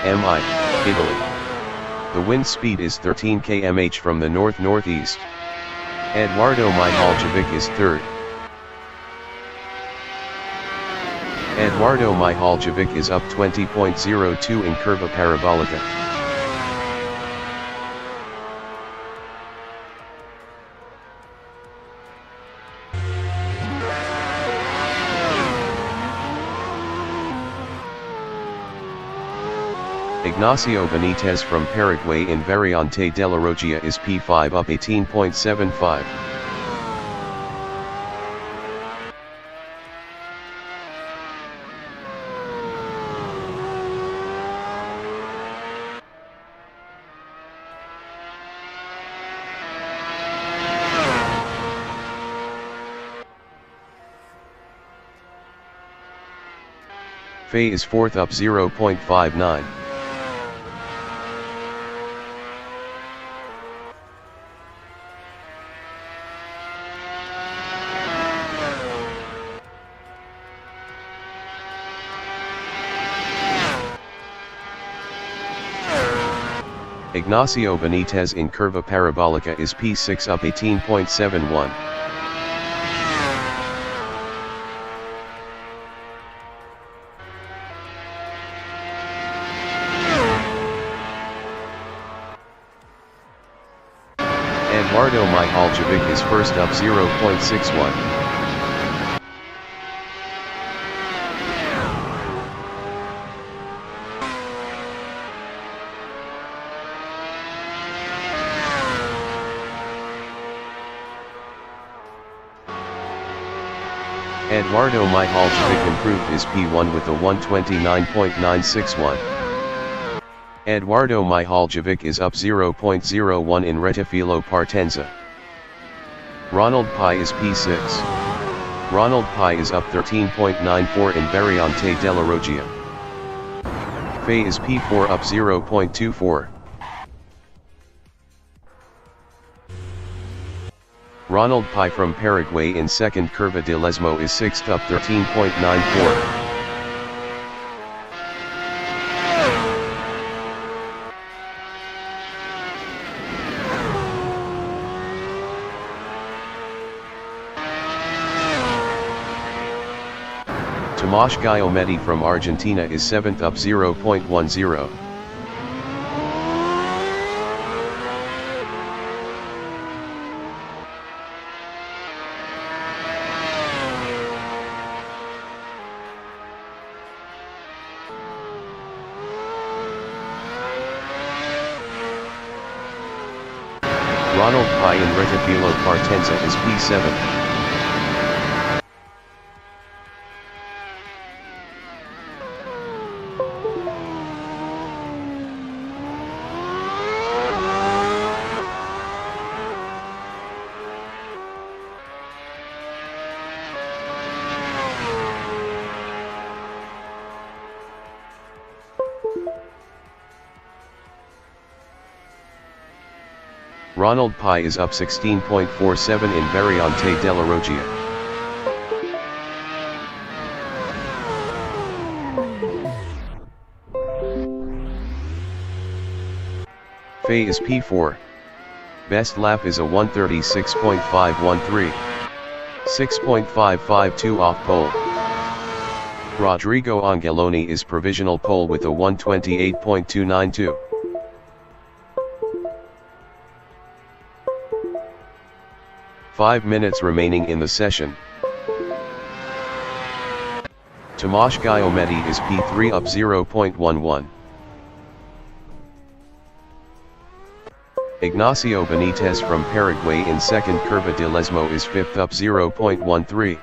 Mi, Italy. The wind speed is 13 km/h from the north-northeast. Eduardo Mihaljevic is third. Eduardo Mihaljevic is up 20.02 in Curva Parabolica. Ignacio Benitez from Paraguay in Variante della Roggia is P5 up 18.75. Fay is fourth up 0.59. Ignacio Benitez in Curva Parabolica is P6 up 18.71. Eduardo Mihaljevic is first up 0.61. Eduardo Mihaljevic improved his P1 with a 129.961. Eduardo Mihaljevic is up 0.01 in Rettifilo Partenza. Ronald Pai is P6. Ronald Pai is up 13.94 in Variante della Roggia. Fay is P4 up 0.24. Ronald Pai from Paraguay in second Curva de Lesmo is sixth up 13.94. Tomasz Guillaumetti from Argentina is 7th up 0.10. Ronald Pai in Rettifilo Partenza is P7. Ronald Pai is up 16.47 in Variante della Roggia. Fay is P4. Best lap is a 136.513. 6.552 off pole. Rodrigo Angeloni is provisional pole with a 128.292. Five minutes remaining in the session. Tomasz Guillaumetti is P3 up 0.11. Ignacio Benitez from Paraguay in second Curva de Lesmo is fifth up 0.13.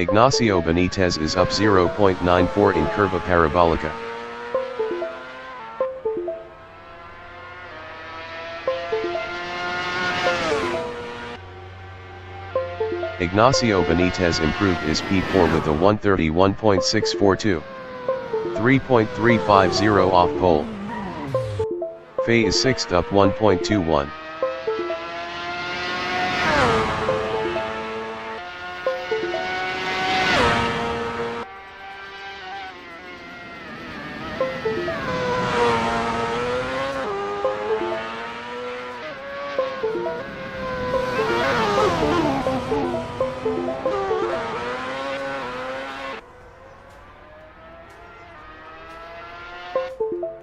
Ignacio Benitez is up 0.94 in Curva Parabolica. Ignacio Benitez improved his P4 with a 131.642. 3.350 off pole. Faye is 6th up 1.21.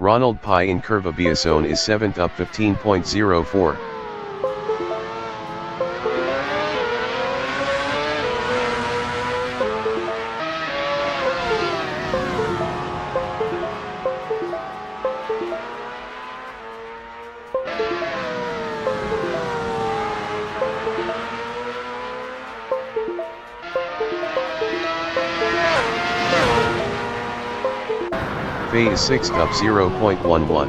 Ronald Pi in Curvabiasone is 7th up 15.04. Faye is 6th up 0.11.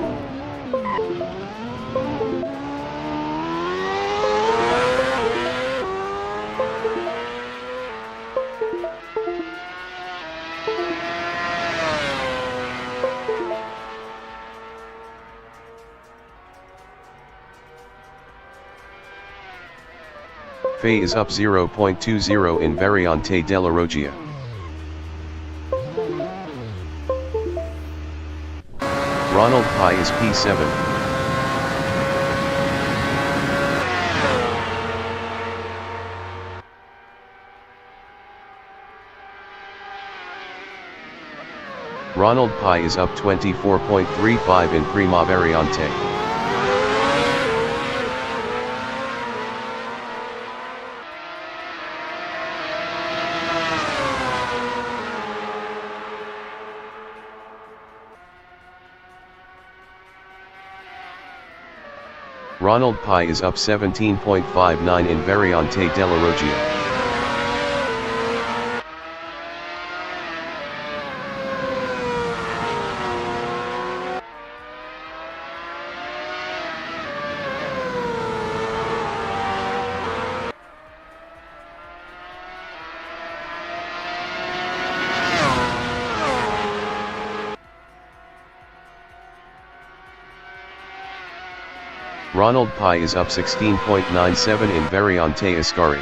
Faye is up 0.20 in Variante della Roggia. Ronald Pi is P7. Ronald Pi is up 24.35 in Prima Variante. Ronald Pi is up 17.59 in Variante della Roggia. Ronald Pi is up 16.97 in Variante Ascari.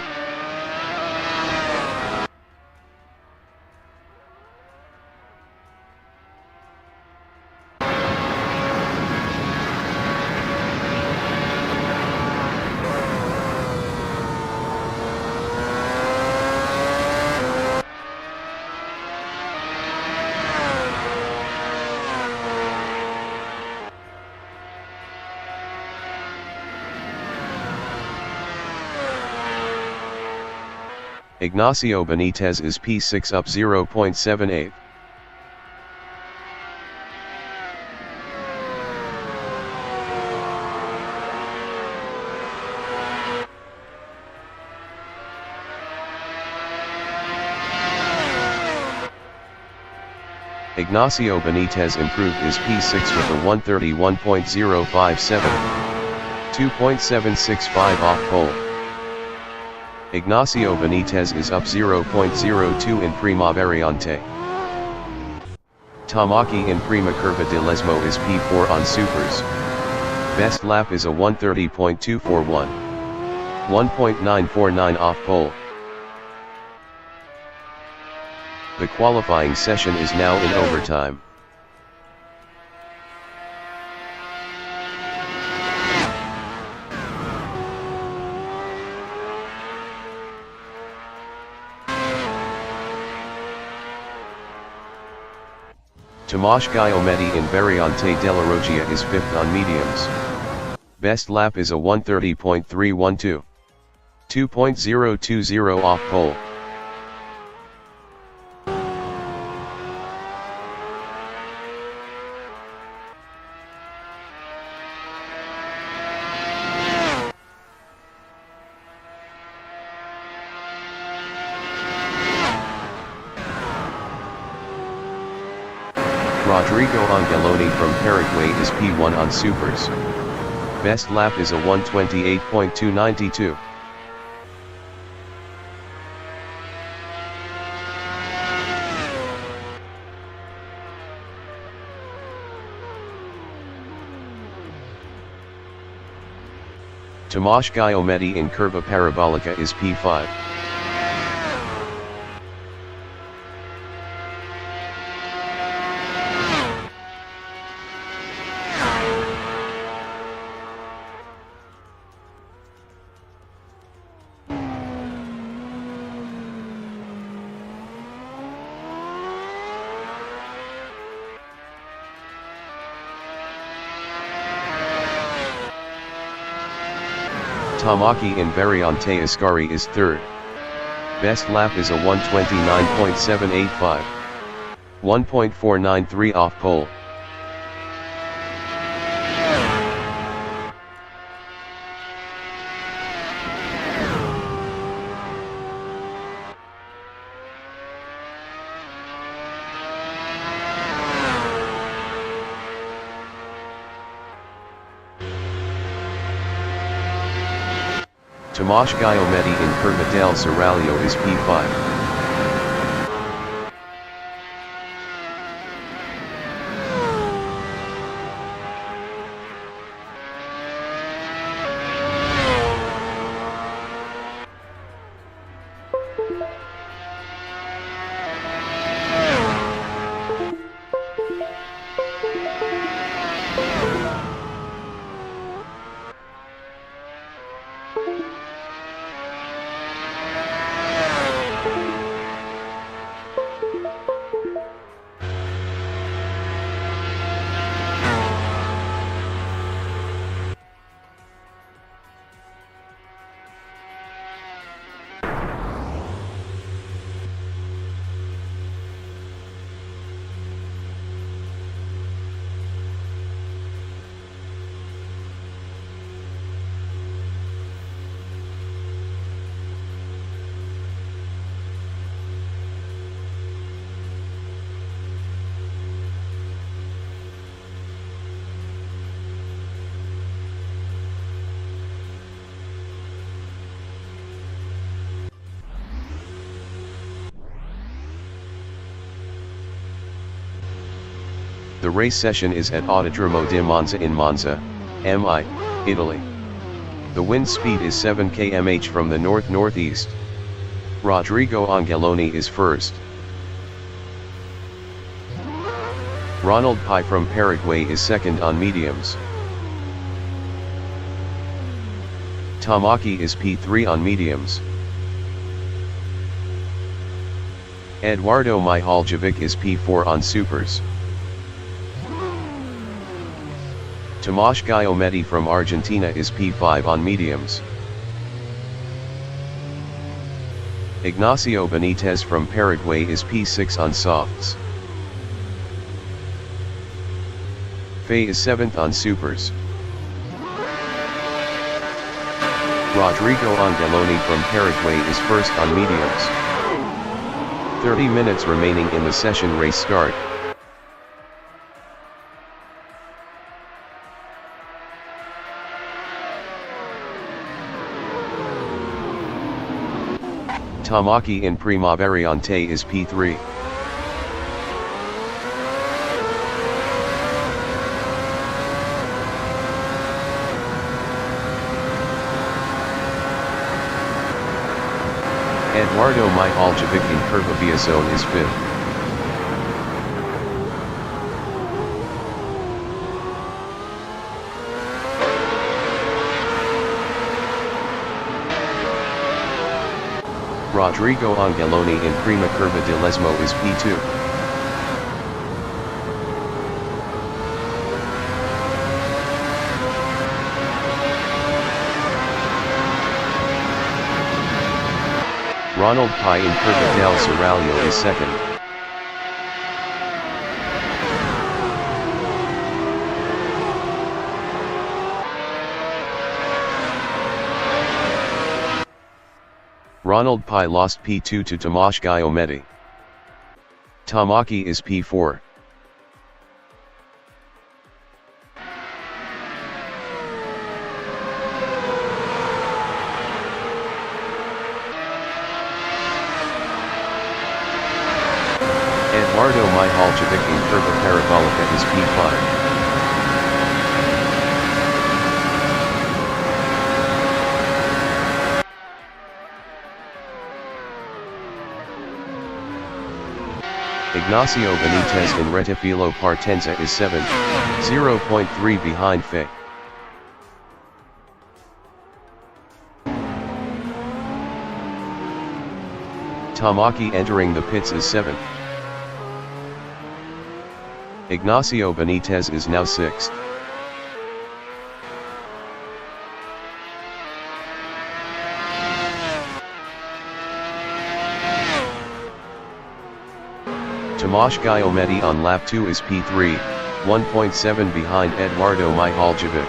Ignacio Benitez is P6 up 0.78. Ignacio Benitez improved his P6 with a 131.057. 2.765 off pole. Ignacio Benitez is up 0.02 in Prima Variante. Tamaki in Prima Curva di Lesmo is P4 on Supers. Best lap is a 130.241. 1.949 off pole. The qualifying session is now in overtime. Tomasz Guglielmetti in Variante della Roggia is 5th on mediums. Best lap is a 130.312. 2.020 off pole. Rodrigo Angeloni from Paraguay is P1 on Supers. Best lap is a 128.292. Tomasz Giometti in curva parabolica is P5. Tamaki in Variante Ascari is third. Best lap is a 1:29.785. 1.493 off pole. Tomasz Giometti in Curva del Seraglio is P5. The race session is at Autodromo di Monza in Monza, MI, Italy. The wind speed is 7 km/h from the north-northeast. Rodrigo Angeloni is first. Ronald Pai from Paraguay is second on mediums. Tamaki is P3 on mediums. Eduardo Mihaljevic is P4 on supers. Tomasz Giometti from Argentina is P5 on mediums. Ignacio Benitez from Paraguay is P6 on softs. Faye is 7th on supers. Rodrigo Angeloni from Paraguay is first on mediums. 30 minutes remaining in the session. Race start. Tamaki in Prima Variante is P3. Eduardo Mihaljevic in Curva Via Zone is 5th. Rodrigo Angeloni in Prima Curva di Lesmo is P2. Ronald Pai in Curva del Seraglio is second. Ronald Pai lost P2 to Tomasz Giometti. Tamaki is P4. Eduardo Mihaljevic in Curva Parabolica is P5. Ignacio Benitez in Rettifilo Partenza is 0.3 behind Fe. Tamaki entering the pits is 7th. Ignacio Benitez is now 6th. Tomasz Guillaumetti on lap 2 is P3, 1.7 behind Eduardo Mihaljevic.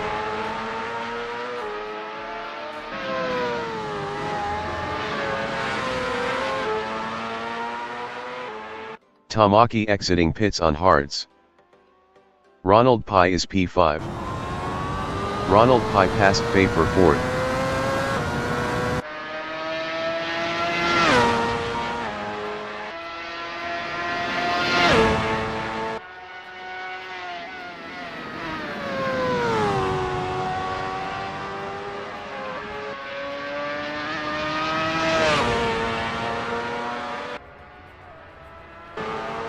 Tamaki exiting pits on hards. Ronald Pai is P5. Ronald Pai passed Fei for 4th.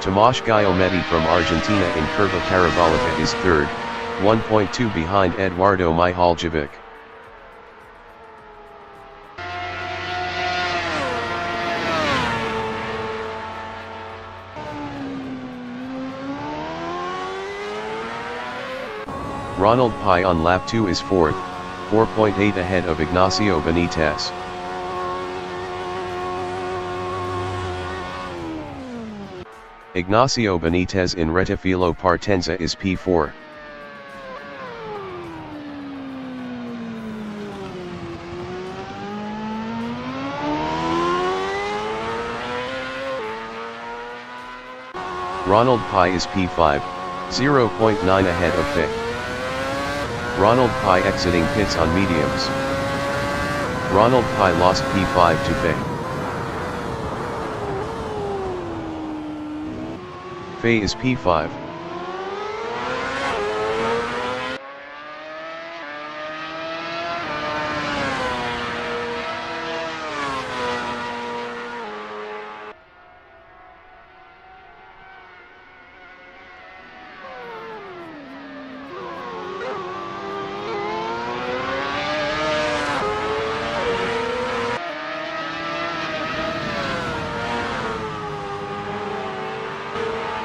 Tomasz Guillaumetti from Argentina in Curva Parabolica is 3rd, 1.2 behind Eduardo Mihaljevic. Ronald Pai on lap 2 is 4th, 4.8 ahead of Ignacio Benitez. Ignacio Benitez in Rettifilo Partenza is P4. Ronald Pai is P5, 0.9 ahead of Fei. Ronald Pai exiting pits on mediums. Ronald Pai lost P5 to Fei. Fei is P5.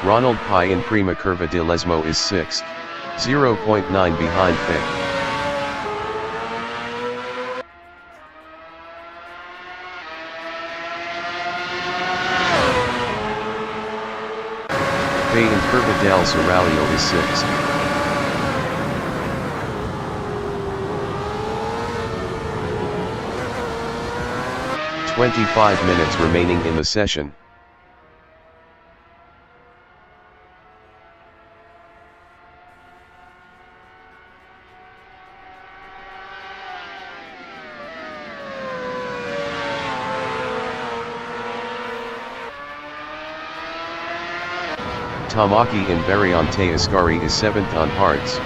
Ronald Pai in Prima Curva de Lesmo is 6th, 0.9 behind Fei. Fei in Curva del Seraglio is 6th. "25 minutes remaining in the session. Tamaki in Variante Ascari is 7th on hards.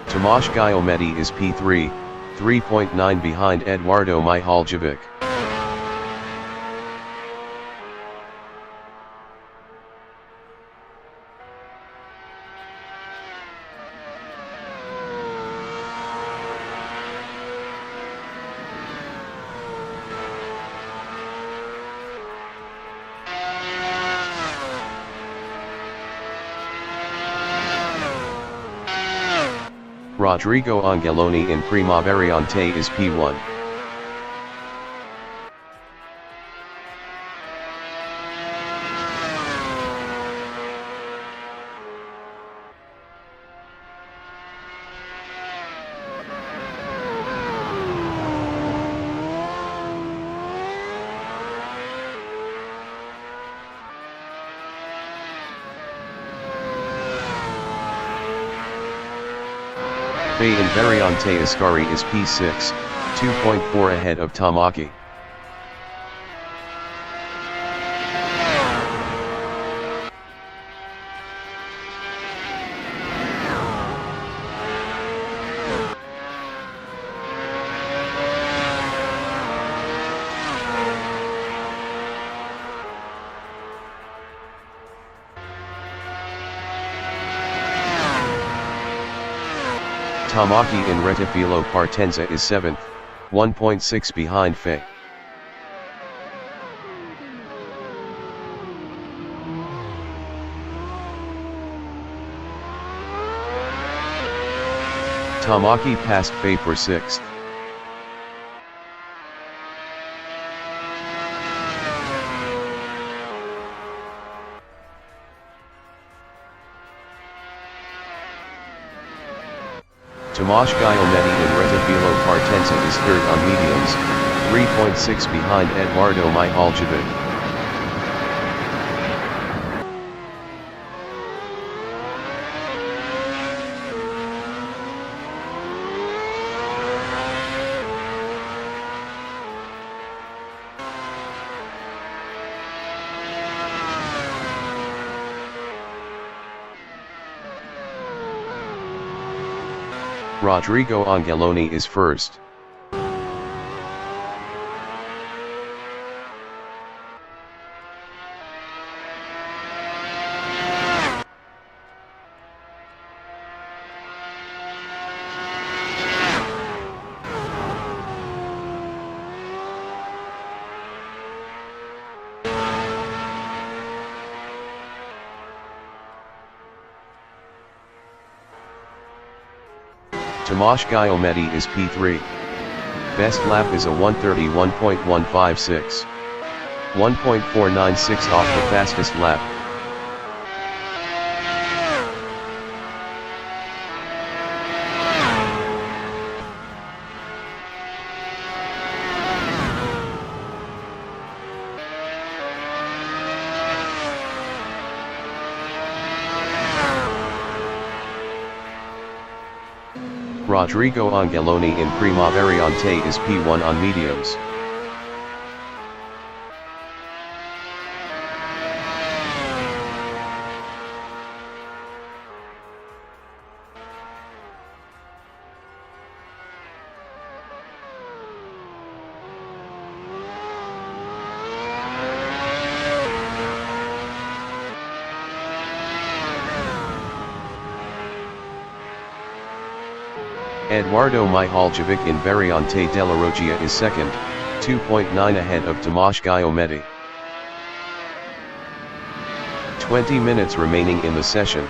Tomasz Guillaumetti is P3, 3.9 behind Eduardo Mihaljevic. Rodrigo Angeloni in Prima Variante is P1. Fe Invariante Ascari is P6, 2.4 ahead of Tamaki. Tamaki in Rettifilo Partenza is 7th, 1.6 behind Fe. Tamaki passed Fe for 6th. Tomasz Guglielmetti in Rettifilo Partenza is 3rd on mediums, 3.6 behind Eduardo Mihaljevic. Rodrigo Angeloni is 1st. Tomasz Guglielmetti is P3. Best lap is a 1:31.156. 1.496 off the fastest lap. Rodrigo Angeloni in Prima Variante is P1 on mediums. Eduardo Mihaljevic in Variante della Roggia is 2nd, 2.9 ahead of Tomasz Guglielmetti. 20 minutes remaining in the session.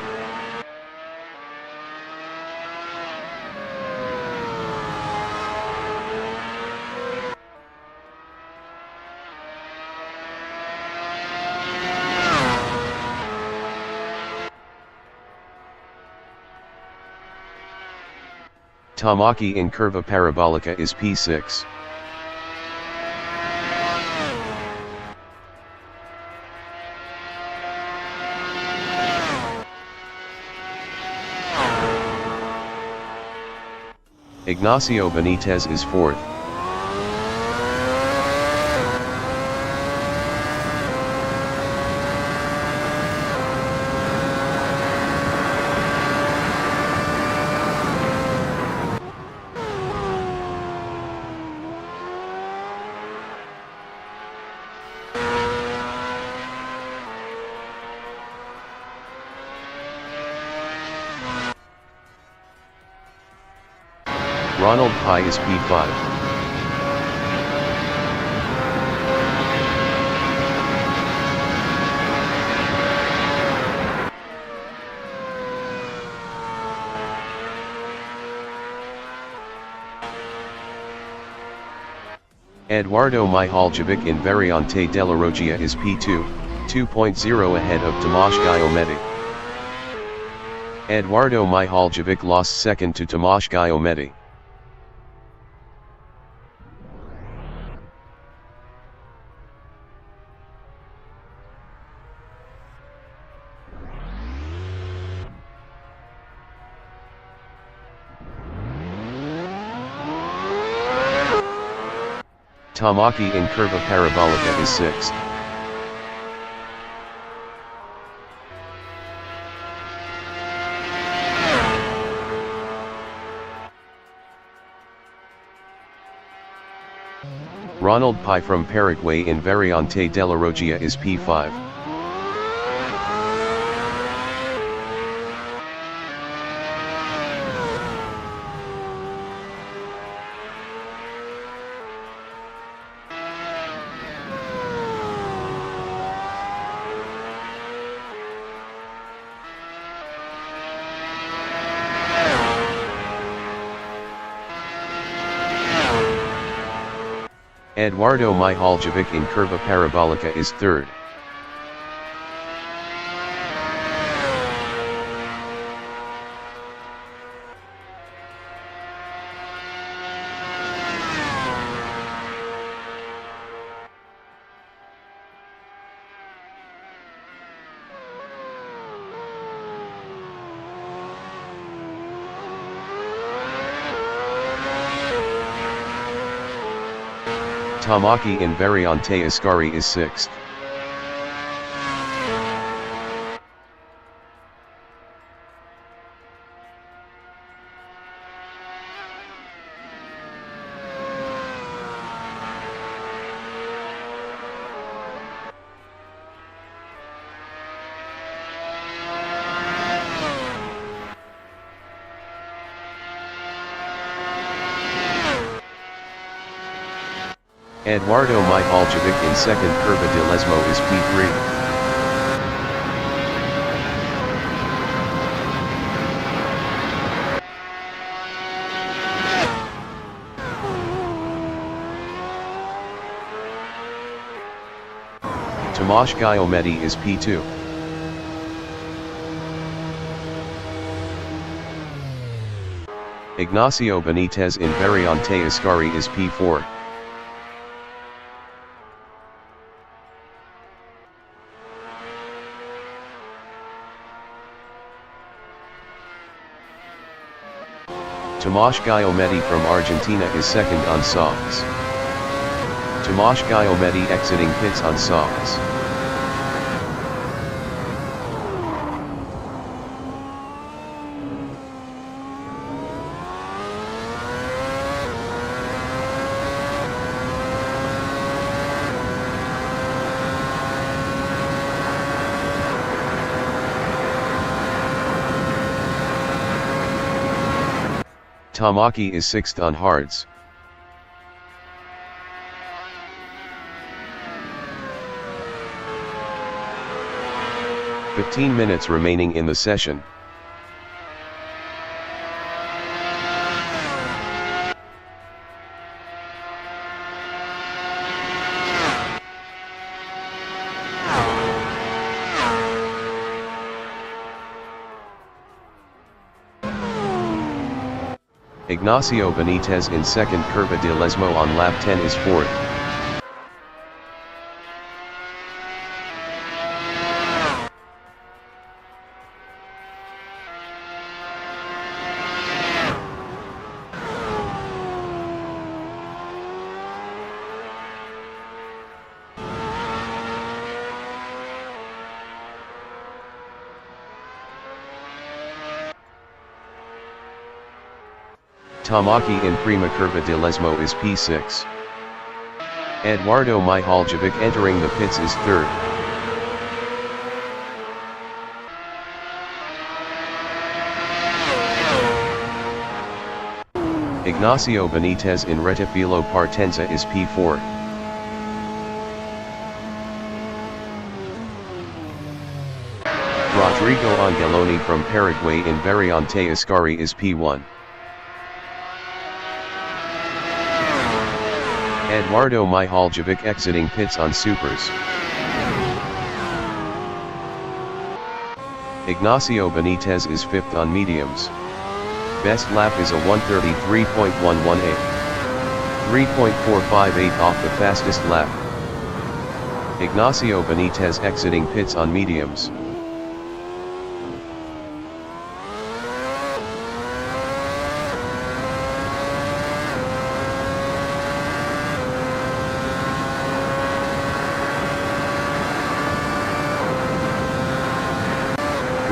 Tamaki in Curva Parabolica is P6. Ignacio Benitez is 4th. Ronald Pai is P5. Eduardo Mihaljevic in Variante della Roggia is P2, 2.0 ahead of Tomasz Guglielmetti. Eduardo Mihaljevic lost 2nd to Tomasz Guglielmetti. Tamaki in Curva Parabolica is 6th. Ronald Pi from Paraguay in Variante della Roggia is P5. Eduardo Mihaljevic in Curva Parabolica is 3rd. Tamaki in Variante Ascari is 6th. Eduardo Mihaljevic in 2nd Curva de Lesmo is P3. Tomasz Giacometti is P2. Ignacio Benitez in Variante Ascari is P4. Tomasz Giacometti from Argentina is 2nd on softs. Tomasz Giacometti exiting pits on softs. Tamaki is 6th on hards. "15 minutes remaining in the session. Ignacio Benitez in 2nd Curva de Lesmo on lap 10 is 4th. Tamaki in Prima Curva de Lesmo is P6. Eduardo Mihaljevic entering the pits is 3rd. Ignacio Benitez in Rettifilo Partenza is P4. Rodrigo Angeloni from Paraguay in Variante Ascari is P1. Eduardo Mihaljevic exiting pits on supers. Ignacio Benitez is 5th on mediums. Best lap is a 1:33.118. 3.458 off the fastest lap. Ignacio Benitez exiting pits on mediums.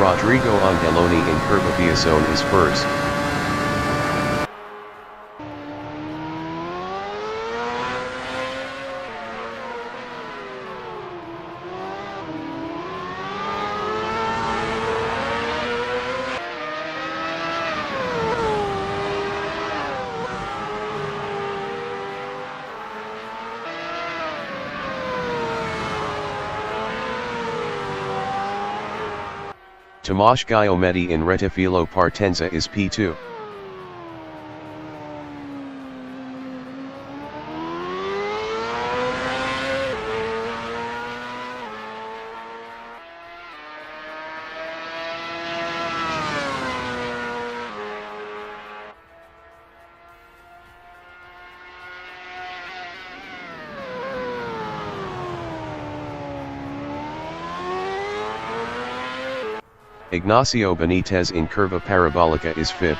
Rodrigo Angeloni in Curva is first. Tomasz Guglielmetti in Rettifilo Partenza is P2. Ignacio Benitez in Curva Parabolica is 5th,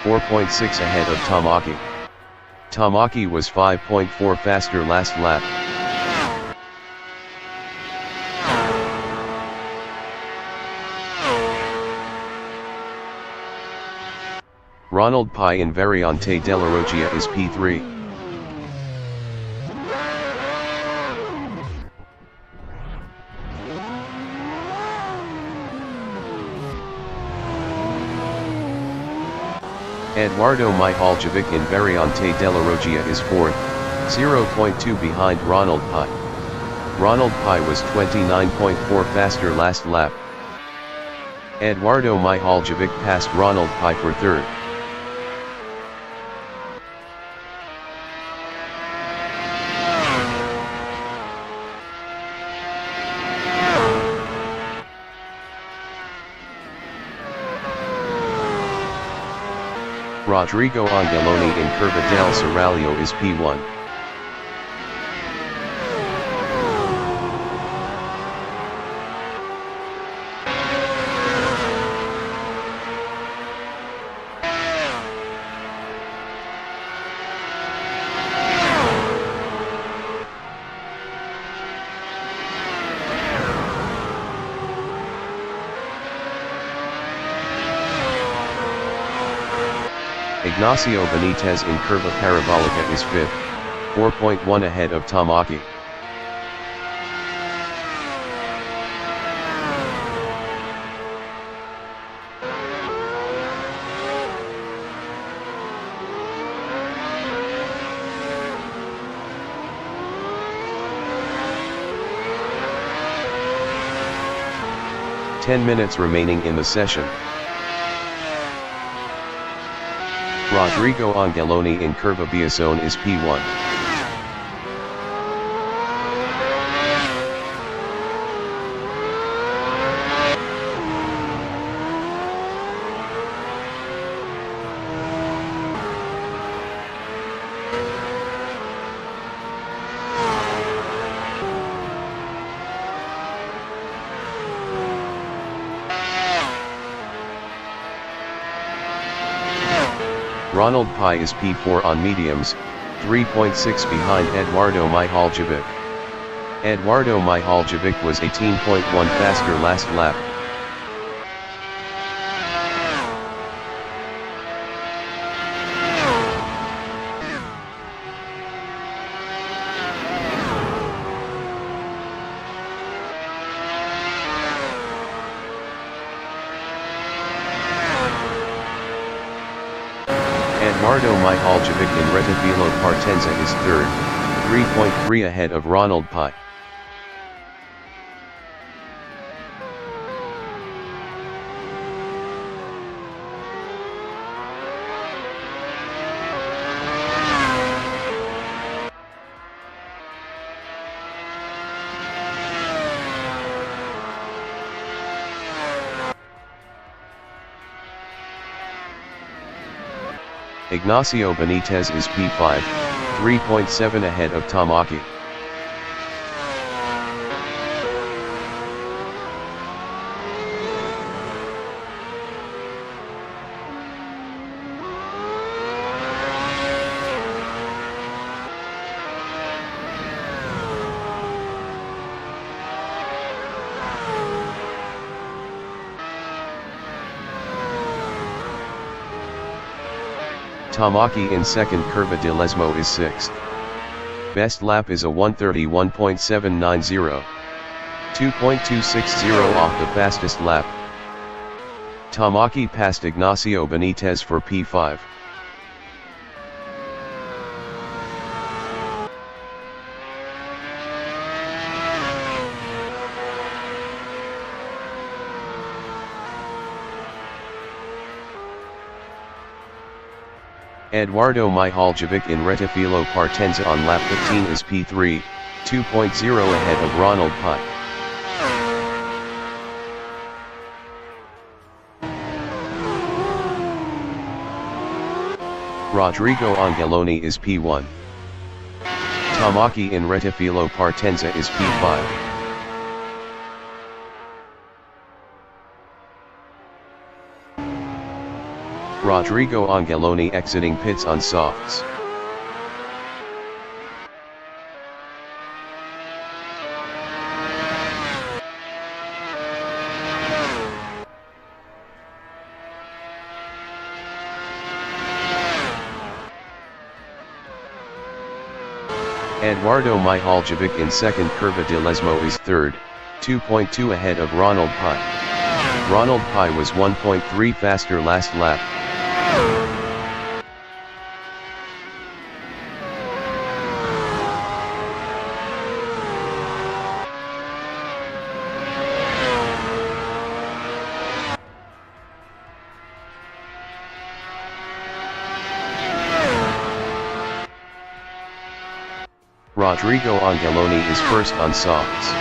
4.6 ahead of Tamaki. Tamaki was 5.4 faster last lap. Ronald Pai in Variante della Roggia is P3. Eduardo Mihaljevic in Variante della Roggia is 4th, 0.2 behind Ronald Pai. Ronald Pai was 29.4 faster last lap. Eduardo Mihaljevic passed Ronald Pai for 3rd. Rodrigo Angeloni in Curva del Seraglio is P1. Ignacio Benitez in Curva Parabolica is 5th, 4.1 ahead of Tamaki. Ten minutes remaining in the session. Rodrigo Angeloni in Curva Biasone is P1. Ronald Pai is P4 on mediums, 3.6 behind Eduardo Mihaljevic. Eduardo Mihaljevic was 18.1 faster last lap. Eduardo Mihaljevic in Rettifilo Partenza is 3rd, 3.3 ahead of Ronald Pai. Ignacio Benitez is P5, 3.7 ahead of Tamaki. Tamaki in second, Curva de Lesmo is sixth. Best lap is a 1:31.790. 2.260 off the fastest lap. Tamaki passed Ignacio Benitez for P5. Eduardo Mihaljevic in Rettifilo Partenza on lap 15 is P3, 2.0 ahead of Ronald Pai. Rodrigo Angeloni is P1. Tamaki in Rettifilo Partenza is P5. Rodrigo Angeloni exiting pits on softs. Eduardo Mihaljevic in second, Curva de Lesmo is third, 2.2 ahead of Ronald Pai. Ronald Pai was 1.3 faster last lap. Rodrigo Angeloni is first on softs.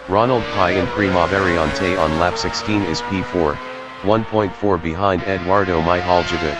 Ronald Pai in Primaveriante on lap 16 is P4, 1.4 behind Eduardo Mihaljevic.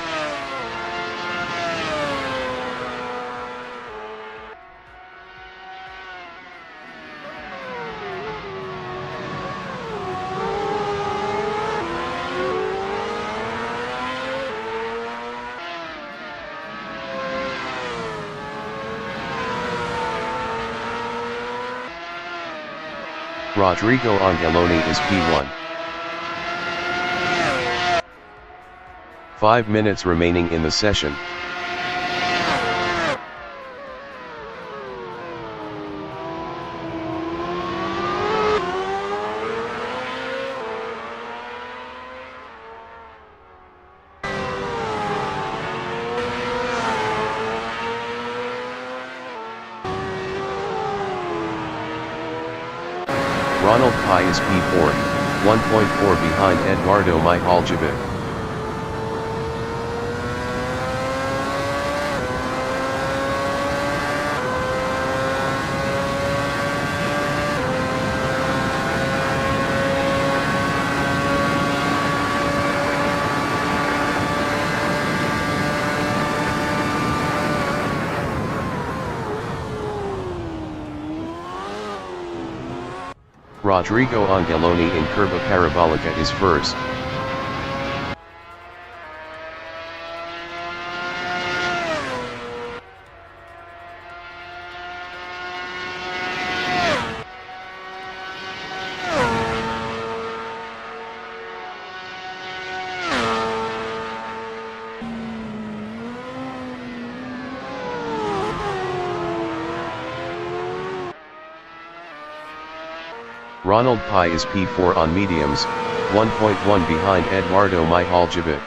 Rodrigo Angeloni is P1. 5 minutes remaining in the session. Ronald Pai is P4, 1.4 behind Eduardo Mihaljevic. Rodrigo Angeloni in Curva Parabolica is first. Ronald Pai is P4 on mediums, 1.1 behind Eduardo Mihaljevic.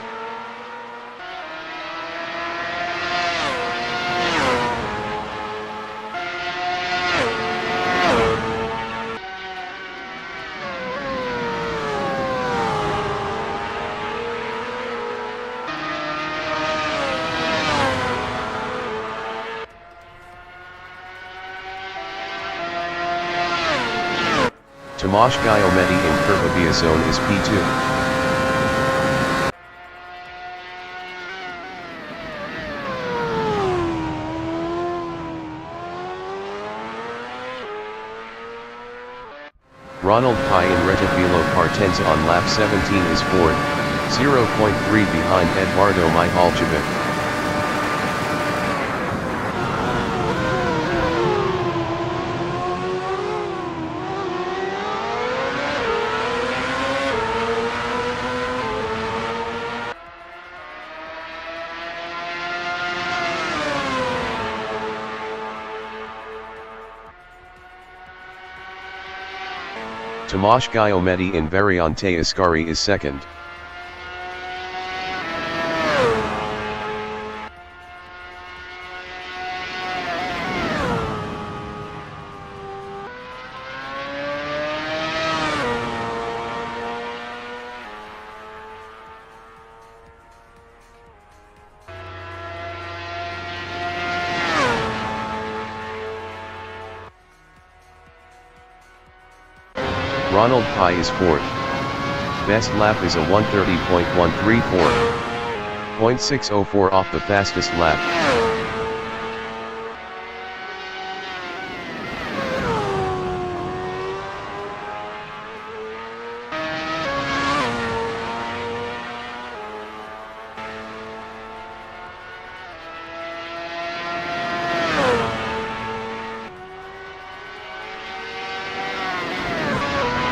Tomasz Guglielmetti in Curva Biazzone is P2. Ronald Pai in Rettifilo Partenza on lap 17 is fourth, 0.3 behind Eduardo Mihaljevic. Tomasz Guillaumetti in Variante Ascari is second. Ronald Pai is fourth. Best lap is a 1:30.134. 0.604 off the fastest lap.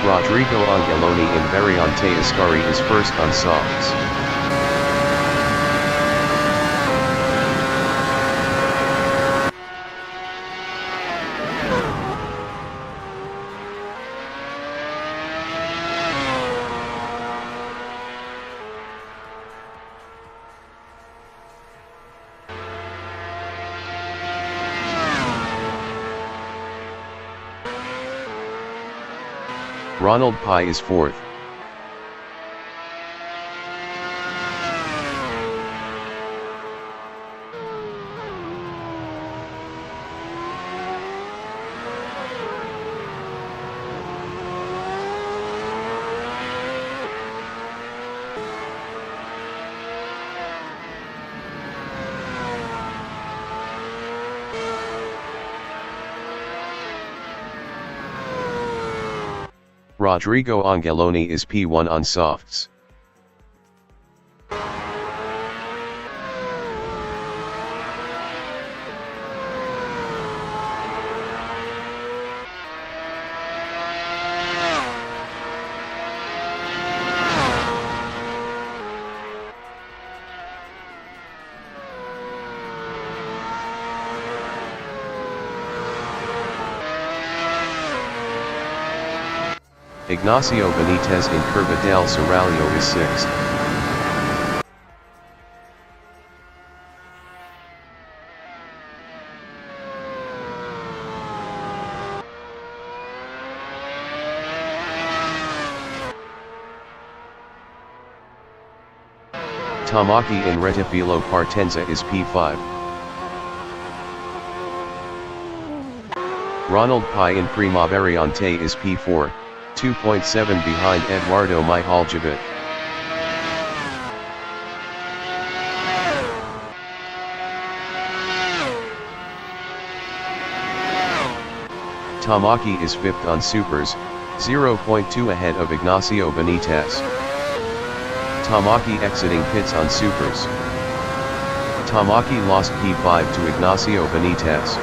Rodrigo Angeloni in Variante Ascari is first on softs. Ronald Pai is fourth. Rodrigo Angeloni is P1 on softs. Ignacio Benitez in Curva del Serrallo is sixth. Tamaki in Rettifilo Partenza is P5. Ronald Pai in Prima Variante is P4. 2.7 behind Eduardo Mihaljevic. Tamaki is fifth on supers, 0.2 ahead of Ignacio Benitez. Tamaki exiting pits on supers. Tamaki lost P5 to Ignacio Benitez.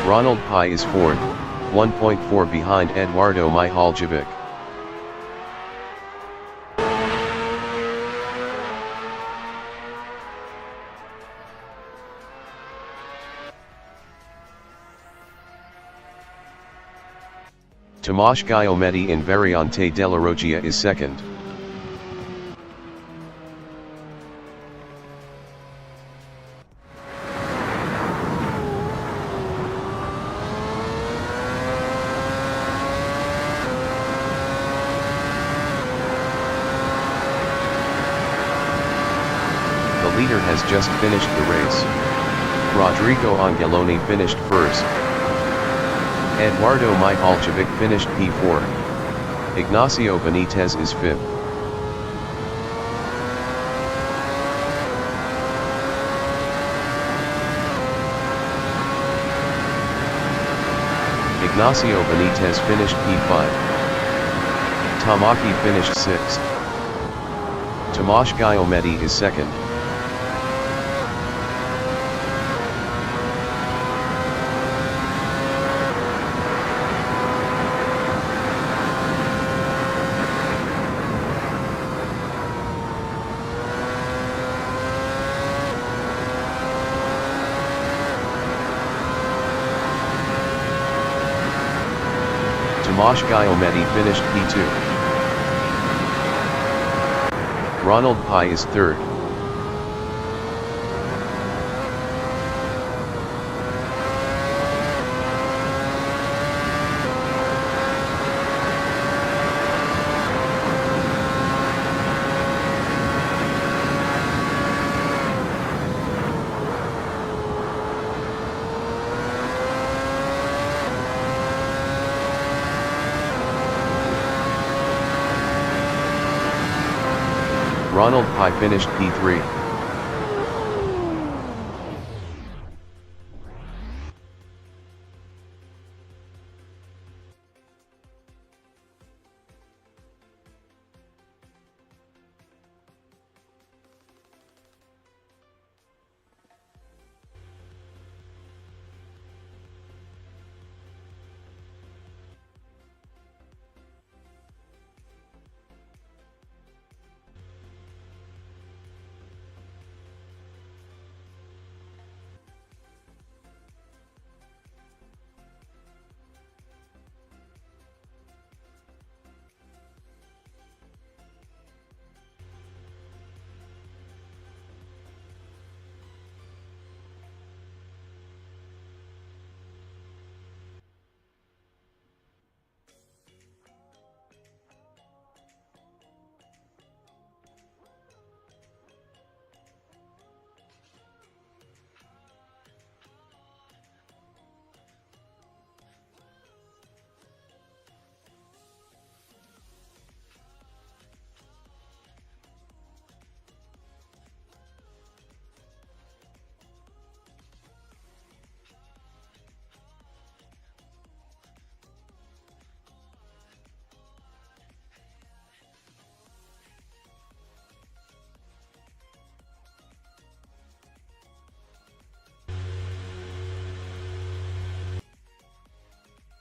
Ronald Pai is fourth, 1.4 behind Eduardo Mihaljevic. Tomasz Guillaumetti in Variante della Roggia is second. The leader has just finished the race. Rodrigo Angeloni finished first. Eduardo Mihaljevic finished P4. Ignacio Benitez is 5th. Ignacio Benitez finished P5. Tamaki finished 6th. Tomasz Giacometti is 2nd. Tomasz Giacometti finished P2. Ronald Pai is 3rd. Ronald Pai finished P3.